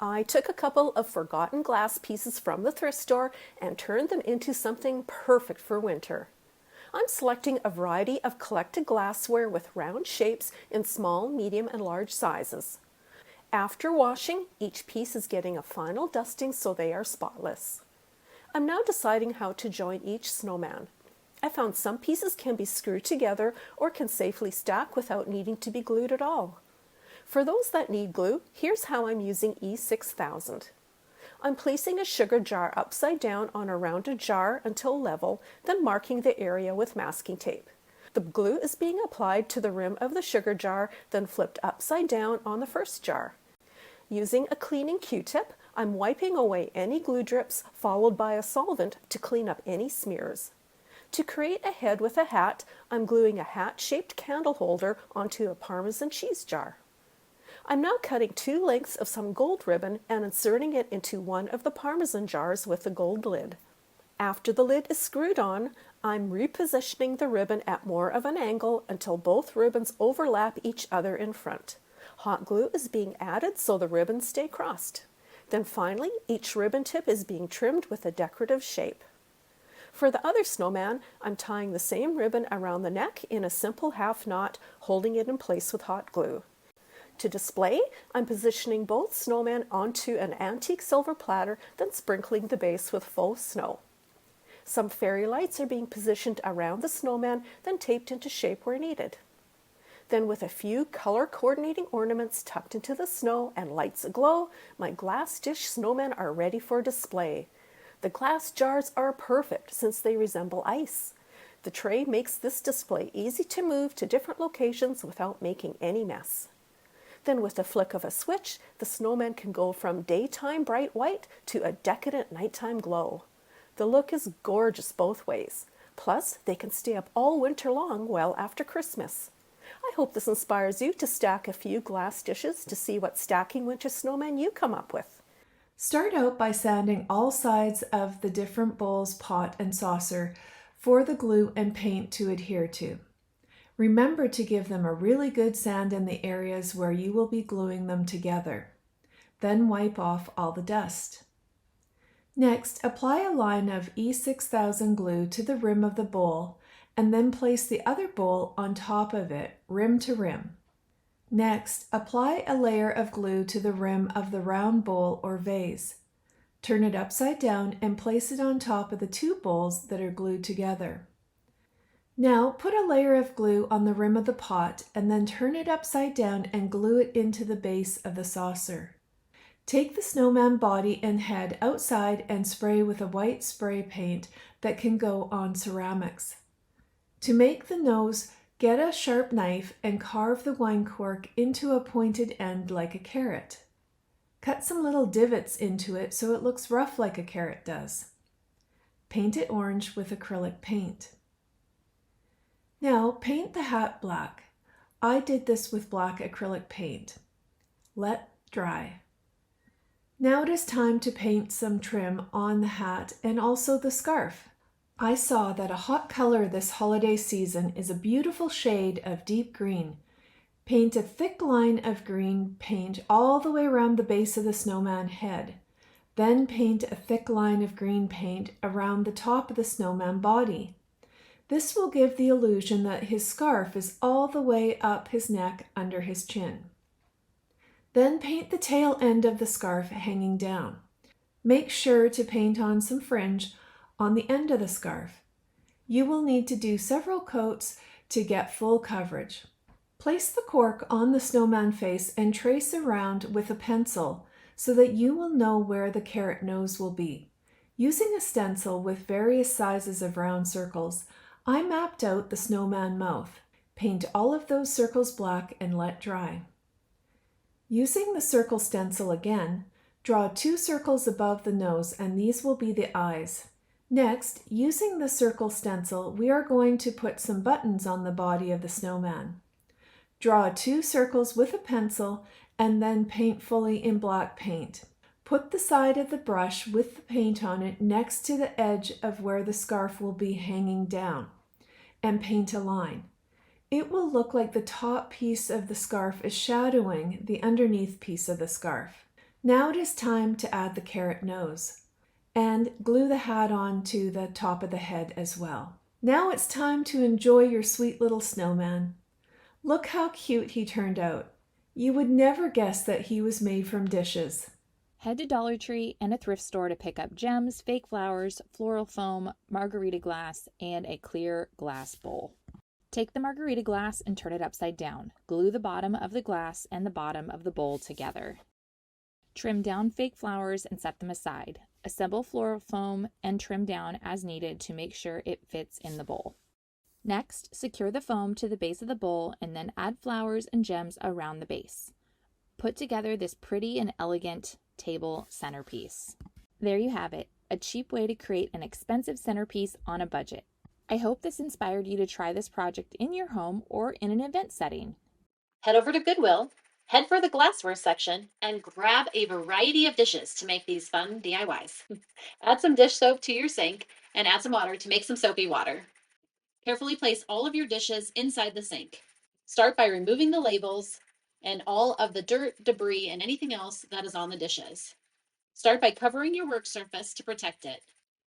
I took a couple of forgotten glass pieces from the thrift store and turned them into something perfect for winter. I'm selecting a variety of collected glassware with round shapes in small, medium, and large sizes. After washing, each piece is getting a final dusting so they are spotless. I'm now deciding how to join each snowman. I found some pieces can be screwed together or can safely stack without needing to be glued at all. For those that need glue, here's how I'm using E6000. I'm placing a sugar jar upside down on a rounded jar until level, then marking the area with masking tape. The glue is being applied to the rim of the sugar jar, then flipped upside down on the first jar. Using a cleaning Q-tip, I'm wiping away any glue drips, followed by a solvent to clean up any smears. To create a head with a hat, I'm gluing a hat-shaped candle holder onto a Parmesan cheese jar. I'm now cutting 2 lengths of some gold ribbon and inserting it into one of the Parmesan jars with the gold lid. After the lid is screwed on, I'm repositioning the ribbon at more of an angle until both ribbons overlap each other in front. Hot glue is being added so the ribbons stay crossed. Then finally, each ribbon tip is being trimmed with a decorative shape. For the other snowman, I'm tying the same ribbon around the neck in a simple half knot, holding it in place with hot glue. To display, I'm positioning both snowmen onto an antique silver platter, then sprinkling the base with faux snow. Some fairy lights are being positioned around the snowman, then taped into shape where needed. Then with a few color coordinating ornaments tucked into the snow and lights aglow, my glass dish snowmen are ready for display. The glass jars are perfect since they resemble ice. The tray makes this display easy to move to different locations without making any mess. Then with a flick of a switch, the snowman can go from daytime bright white to a decadent nighttime glow. The look is gorgeous both ways. Plus, they can stay up all winter long well after Christmas. I hope this inspires you to stack a few glass dishes to see what stacking winter snowmen you come up with. Start out by sanding all sides of the different bowls, pot, and saucer for the glue and paint to adhere to. Remember to give them a really good sand in the areas where you will be gluing them together. Then wipe off all the dust. Next, apply a line of E6000 glue to the rim of the bowl and then place the other bowl on top of it, rim to rim. Next, apply a layer of glue to the rim of the round bowl or vase. Turn it upside down and place it on top of the 2 bowls that are glued together. Now put a layer of glue on the rim of the pot and then turn it upside down and glue it into the base of the saucer. Take the snowman body and head outside and spray with a white spray paint that can go on ceramics. To make the nose, get a sharp knife and carve the wine cork into a pointed end like a carrot. Cut some little divots into it so it looks rough like a carrot does. Paint it orange with acrylic paint. Now paint the hat black. I did this with black acrylic paint. Let dry. Now it is time to paint some trim on the hat and also the scarf. I saw that a hot color this holiday season is a beautiful shade of deep green. Paint a thick line of green paint all the way around the base of the snowman head. Then paint a thick line of green paint around the top of the snowman body. This will give the illusion that his scarf is all the way up his neck under his chin. Then paint the tail end of the scarf hanging down. Make sure to paint on some fringe on the end of the scarf. You will need to do several coats to get full coverage. Place the cork on the snowman face and trace around with a pencil so that you will know where the carrot nose will be. Using a stencil with various sizes of round circles, I mapped out the snowman mouth. Paint all of those circles black and let dry. Using the circle stencil again, draw 2 circles above the nose and these will be the eyes. Next, using the circle stencil, we are going to put some buttons on the body of the snowman. Draw 2 circles with a pencil and then paint fully in black paint. Put the side of the brush with the paint on it next to the edge of where the scarf will be hanging down and paint a line. It will look like the top piece of the scarf is shadowing the underneath piece of the scarf. Now it is time to add the carrot nose and glue the hat on to the top of the head as well. Now it's time to enjoy your sweet little snowman. Look how cute he turned out. You would never guess that he was made from dishes. Head to Dollar Tree and a thrift store to pick up gems, fake flowers, floral foam, margarita glass, and a clear glass bowl. Take the margarita glass and turn it upside down. Glue the bottom of the glass and the bottom of the bowl together. Trim down fake flowers and set them aside. Assemble floral foam and trim down as needed to make sure it fits in the bowl. Next, secure the foam to the base of the bowl and then add flowers and gems around the base. Put together this pretty and elegant table centerpiece. There you have it, a cheap way to create an expensive centerpiece on a budget. I hope this inspired you to try this project in your home or in an event setting. Head over to Goodwill, head for the glassware section, and grab a variety of dishes to make these fun DIYs. Add some dish soap to your sink and add some water to make some soapy water. Carefully place all of your dishes inside the sink. Start by removing the labels and all of the dirt, debris, and anything else that is on the dishes. Start by covering your work surface to protect it.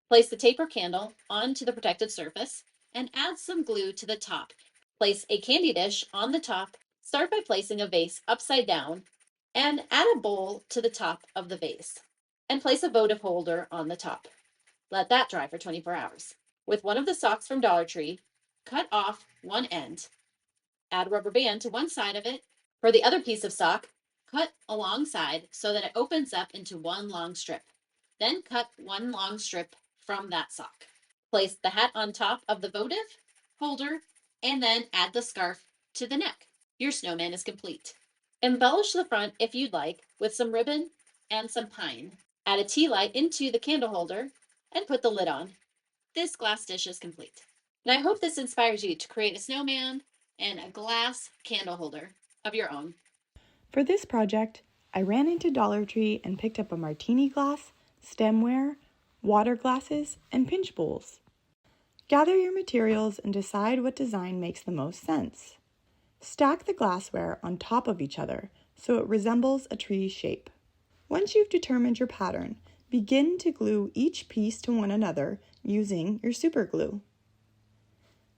Place the tape or candle onto the protected surface and add some glue to the top. Place a candy dish on the top. Start by placing a vase upside down and add a bowl to the top of the vase and place a votive holder on the top. Let that dry for 24 hours. With one of the socks from Dollar Tree, cut off one end. Add a rubber band to one side of it. For the other piece of sock, cut alongside so that it opens up into one long strip. Then cut one long strip from that sock. Place the hat on top of the votive holder and then add the scarf to the neck. Your snowman is complete. Embellish the front if you'd like with some ribbon and some pine. Add a tea light into the candle holder and put the lid on. This glass dish is complete. And I hope this inspires you to create a snowman and a glass candle holder of your own. For this project, I ran into Dollar Tree and picked up a martini glass, stemware, water glasses, and pinch bowls. Gather your materials and decide what design makes the most sense. Stack the glassware on top of each other so it resembles a tree shape. Once you've determined your pattern, begin to glue each piece to one another using your super glue.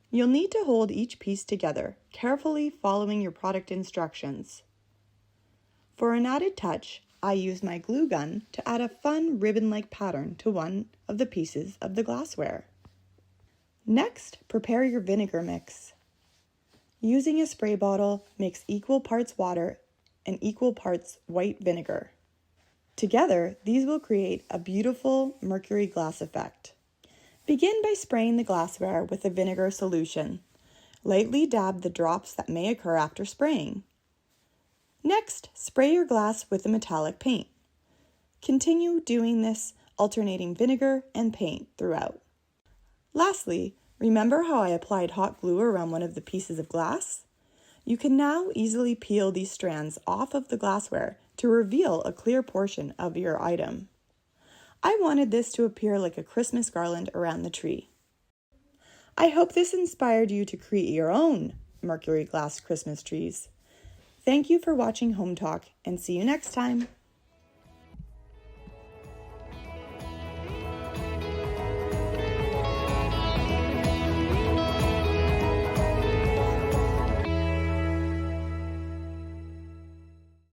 You'll need to hold each piece together, carefully following your product instructions. For an added touch, I used my glue gun to add a fun ribbon-like pattern to one of the pieces of the glassware. Next, prepare your vinegar mix. Using a spray bottle, mix equal parts water and equal parts white vinegar. Together, these will create a beautiful mercury glass effect. Begin by spraying the glassware with a vinegar solution. Lightly dab the drops that may occur after spraying. Next, spray your glass with a metallic paint. Continue doing this, alternating vinegar and paint throughout. Lastly, remember how I applied hot glue around one of the pieces of glass? You can now easily peel these strands off of the glassware to reveal a clear portion of your item. I wanted this to appear like a Christmas garland around the tree. I hope this inspired you to create your own mercury glass Christmas trees. Thank you for watching Home Talk and see you next time.